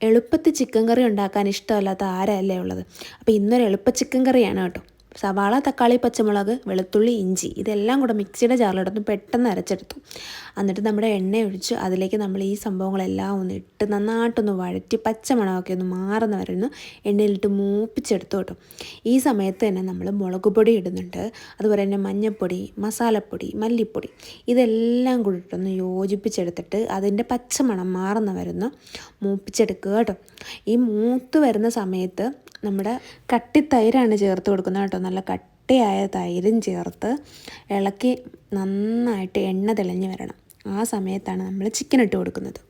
എളുപ്പത്തിൽ ചിക്കൻ കറി ഉണ്ടാക്കാൻ ഇഷ്ടമല്ലാത്ത ആരല്ലേ ഉള്ളത്. അപ്പോൾ ഇന്നൊരു എളുപ്പ ചിക്കൻ കറിയാണ് കേട്ടോ. സവാള, തക്കാളി, പച്ചമുളക്, വെളുത്തുള്ളി, ഇഞ്ചി ഇതെല്ലാം കൂടെ മിക്സിയുടെ ജാറിലിട്ടൊന്ന് പെട്ടെന്ന് അരച്ചെടുത്തു. എന്നിട്ട് നമ്മുടെ എണ്ണ ഒഴിച്ച് അതിലേക്ക് നമ്മൾ ഈ സംഭവങ്ങളെല്ലാം ഒന്ന് ഇട്ട് നന്നായിട്ടൊന്ന് വഴറ്റി പച്ചമണമൊക്കെ ഒന്ന് മാറുന്ന വരെ ഒന്ന് എണ്ണയിലിട്ട് മൂപ്പിച്ചെടുത്തു കേട്ടോ. ഈ സമയത്ത് തന്നെ നമ്മൾ മുളക് പൊടി ഇടുന്നുണ്ട്, അതുപോലെ തന്നെ മഞ്ഞൾപ്പൊടി, മസാലപ്പൊടി, മല്ലിപ്പൊടി ഇതെല്ലാം കൂടി ഇട്ടൊന്ന് യോജിപ്പിച്ചെടുത്തിട്ട് അതിൻ്റെ പച്ചമണം മാറുന്ന വരെ ഒന്ന് മൂപ്പിച്ചെടുക്കുക കേട്ടോ. ഈ മൂത്ത് വരുന്ന സമയത്ത് നമ്മുടെ കട്ടിത്തൈരാണ് ചേർത്ത് കൊടുക്കുന്നത് കേട്ടോ. നല്ല കട്ടിയായ തൈരും ചേർത്ത് ഇളക്കി നന്നായിട്ട് എണ്ണ തെളിഞ്ഞ് വരണം. ആ സമയത്താണ് നമ്മൾ ചിക്കൻ ഇട്ട് കൊടുക്കുന്നത്.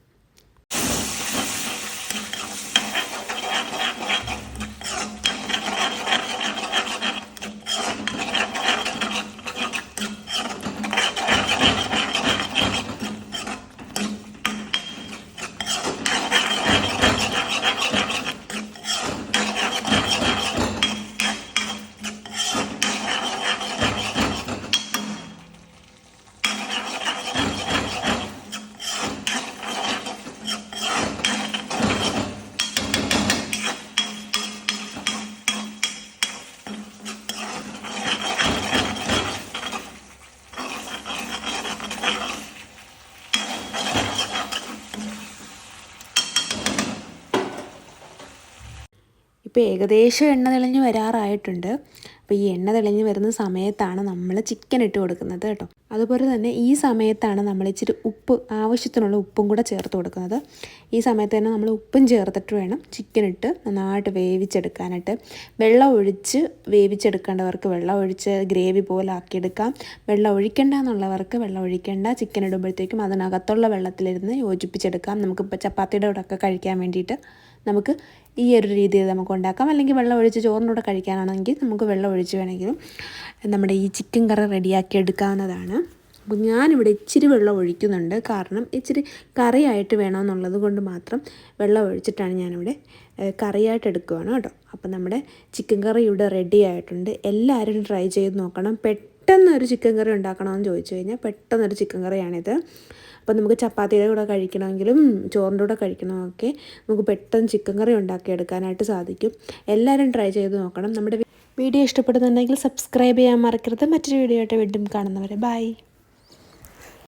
ഇപ്പോൾ ഏകദേശം എണ്ണ തെളിഞ്ഞ് വരാറായിട്ടുണ്ട്. അപ്പോൾ ഈ എണ്ണ തെളിഞ്ഞ് വരുന്ന സമയത്താണ് നമ്മൾ ചിക്കൻ ഇട്ട് കൊടുക്കുന്നത് കേട്ടോ. അതുപോലെ തന്നെ ഈ സമയത്താണ് നമ്മൾ ഇച്ചിരി ഉപ്പ്, ആവശ്യത്തിനുള്ള ഉപ്പും കൂടെ ചേർത്ത് കൊടുക്കുന്നത്. ഈ സമയത്ത് തന്നെ നമ്മൾ ഉപ്പും ചേർത്തിട്ട് വേണം ചിക്കൻ ഇട്ട് നന്നായിട്ട് വേവിച്ചെടുക്കാനായിട്ട്. വെള്ളം ഒഴിച്ച് വേവിച്ചെടുക്കേണ്ടവർക്ക് വെള്ളം ഒഴിച്ച് ഗ്രേവി പോലെ ആക്കിയെടുക്കാം. വെള്ളം ഒഴിക്കേണ്ട എന്നുള്ളവർക്ക് വെള്ളം ഒഴിക്കേണ്ട. ചിക്കൻ ഇടുമ്പോഴത്തേക്കും അതിനകത്തുള്ള വെള്ളത്തിലിരുന്ന് യോജിപ്പിച്ചെടുക്കാം. നമുക്കിപ്പോൾ ചപ്പാത്തിയുടെ കൂടെ ഒക്കെ കഴിക്കാൻ വേണ്ടിയിട്ട് നമുക്ക് ഈ ഒരു രീതിയിൽ നമുക്ക് ഉണ്ടാക്കാം. അല്ലെങ്കിൽ വെള്ളം ഒഴിച്ച് ചോറിനൂടെ കഴിക്കാനാണെങ്കിൽ നമുക്ക് വെള്ളം ഒഴിച്ച് വേണമെങ്കിലും നമ്മുടെ ഈ ചിക്കൻ കറി റെഡിയാക്കി എടുക്കാവുന്നതാണ്. അപ്പോൾ ഞാനിവിടെ ഇച്ചിരി വെള്ളം ഒഴിക്കുന്നുണ്ട്, കാരണം ഇച്ചിരി കറിയായിട്ട് വേണമെന്നുള്ളത് കൊണ്ട് മാത്രം വെള്ളം ഒഴിച്ചിട്ടാണ് ഞാനിവിടെ കറിയായിട്ട് എടുക്കുകയാണ് കേട്ടോ. അപ്പോൾ നമ്മുടെ ചിക്കൻ കറി ഇവിടെ റെഡി ആയിട്ടുണ്ട്. എല്ലാവരും ട്രൈ ചെയ്ത് നോക്കണം. പെട്ടെന്നൊരു ചിക്കൻ കറി ഉണ്ടാക്കണമെന്ന് ചോദിച്ചു കഴിഞ്ഞാൽ പെട്ടെന്നൊരു ചിക്കൻ കറിയാണിത്. അപ്പോൾ നമുക്ക് ചപ്പാത്തിയുടെ കൂടെ കഴിക്കണമെങ്കിലും ചോറിൻ്റെ കൂടെ കഴിക്കണമെങ്കിൽ നമുക്ക് പെട്ടെന്ന് ചിക്കൻ കറി ഉണ്ടാക്കിയെടുക്കാനായിട്ട് സാധിക്കും. എല്ലാവരും ട്രൈ ചെയ്ത് നോക്കണം. നമ്മുടെ വീഡിയോ ഇഷ്ടപ്പെടുന്നുണ്ടെങ്കിൽ സബ്സ്ക്രൈബ് ചെയ്യാൻ മറക്കരുത്. മറ്റൊരു വീഡിയോ ആയിട്ട് വീണ്ടും കാണുന്നവരെ ബൈ.